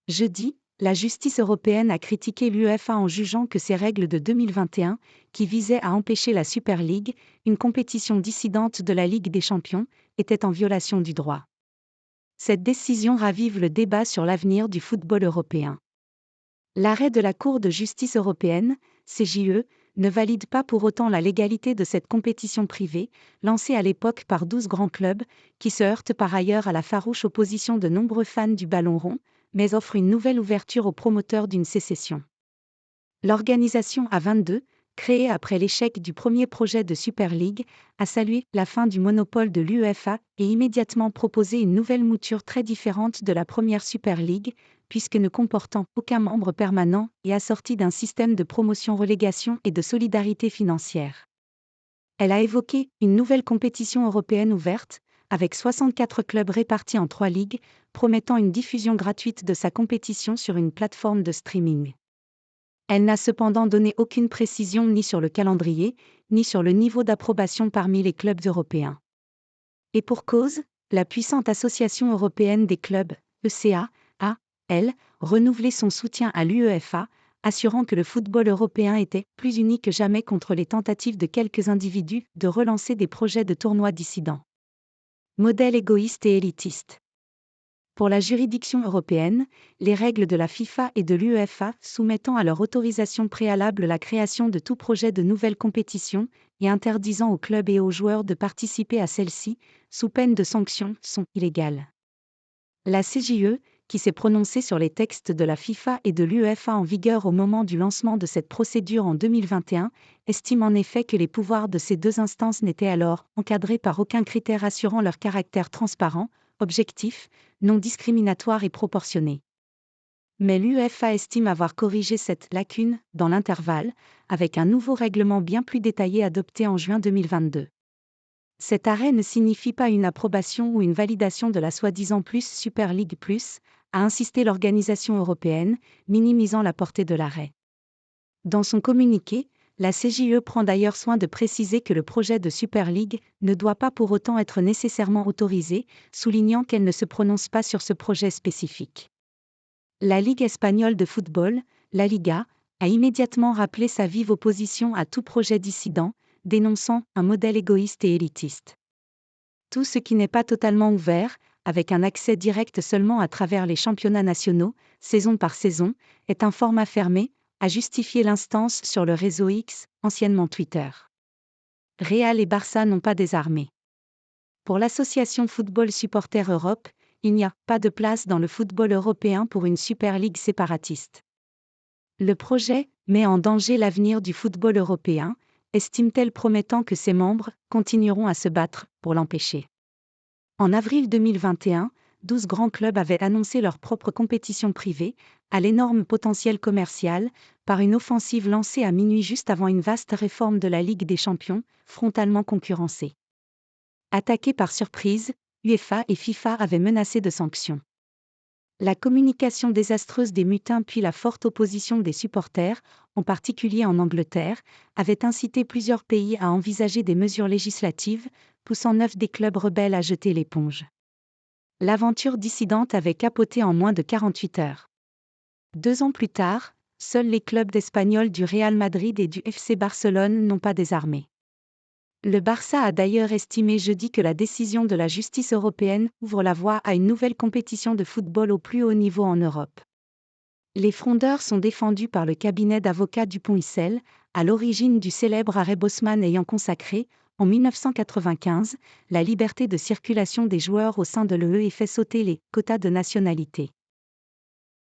Jeudi, la justice européenne a critiqué l'UEFA en jugeant que ses règles de 2021, qui visaient à empêcher la Super League, une compétition dissidente de la Ligue des Champions, étaient en violation du droit. Cette décision ravive le débat sur l'avenir du football européen. L'arrêt de la Cour de justice européenne, CJE, ne valide pas pour autant la légalité de cette compétition privée, lancée à l'époque par 12 grands clubs, qui se heurtent par ailleurs à la farouche opposition de nombreux fans du ballon rond, mais offre une nouvelle ouverture aux promoteurs d'une sécession. L'organisation A22, créée après l'échec du premier projet de Super League, a salué la fin du monopole de l'UEFA et immédiatement proposé une nouvelle mouture très différente de la première Super League, puisque ne comportant aucun membre permanent et assortie d'un système de promotion-relégation et de solidarité financière. Elle a évoqué une nouvelle compétition européenne ouverte, avec 64 clubs répartis en 3 ligues, promettant une diffusion gratuite de sa compétition sur une plateforme de streaming. Elle n'a cependant donné aucune précision ni sur le calendrier, ni sur le niveau d'approbation parmi les clubs européens. Et pour cause, la puissante Association européenne des clubs, ECA, a, elle, renouvelé son soutien à l'UEFA, assurant que le football européen était plus uni que jamais contre les tentatives de quelques individus de relancer des projets de tournois dissidents. Modèle égoïste et élitiste. Pour la juridiction européenne, les règles de la FIFA et de l'UEFA soumettant à leur autorisation préalable la création de tout projet de nouvelle compétition et interdisant aux clubs et aux joueurs de participer à celle-ci, sous peine de sanctions, sont illégales. La CJE, qui s'est prononcée sur les textes de la FIFA et de l'UEFA en vigueur au moment du lancement de cette procédure en 2021, estime en effet que les pouvoirs de ces deux instances n'étaient alors encadrés par aucun critère assurant leur caractère transparent, objectif, non discriminatoire et proportionné. Mais l'UEFA estime avoir corrigé cette lacune, dans l'intervalle, avec un nouveau règlement bien plus détaillé adopté en juin 2022. Cet arrêt ne signifie pas une approbation ou une validation de la soi-disant Super League Plus, a insisté l'organisation européenne, minimisant la portée de l'arrêt. Dans son communiqué, la CJE prend d'ailleurs soin de préciser que le projet de Super League ne doit pas pour autant être nécessairement autorisé, soulignant qu'elle ne se prononce pas sur ce projet spécifique. La Ligue espagnole de football, la Liga, a immédiatement rappelé sa vive opposition à tout projet dissident, dénonçant un modèle égoïste et élitiste. Tout ce qui n'est pas totalement ouvert, avec un accès direct seulement à travers les championnats nationaux, saison par saison, est un format fermé, a justifié l'instance sur le réseau X, anciennement Twitter. Real et Barça n'ont pas désarmé. Pour l'association Football Supporters Europe, il n'y a pas de place dans le football européen pour une Super League séparatiste. Le projet met en danger l'avenir du football européen, estime-t-elle, promettant que ses membres continueront à se battre pour l'empêcher. En avril 2021, 12 grands clubs avaient annoncé leur propre compétition privée, à l'énorme potentiel commercial, par une offensive lancée à minuit juste avant une vaste réforme de la Ligue des Champions, frontalement concurrencée. Attaqués par surprise, UEFA et FIFA avaient menacé de sanctions. La communication désastreuse des mutins puis la forte opposition des supporters, en particulier en Angleterre, avaient incité plusieurs pays à envisager des mesures législatives, poussant 9 des clubs rebelles à jeter l'éponge. L'aventure dissidente avait capoté en moins de 48 heures. 2 ans plus tard, seuls les clubs espagnols du Real Madrid et du FC Barcelone n'ont pas désarmé. Le Barça a d'ailleurs estimé jeudi que la décision de la justice européenne ouvre la voie à une nouvelle compétition de football au plus haut niveau en Europe. Les frondeurs sont défendus par le cabinet d'avocats Dupont-Issel, à l'origine du célèbre arrêt Bosman ayant consacré, en 1995, la liberté de circulation des joueurs au sein de l'UE et fait sauter les quotas de nationalité.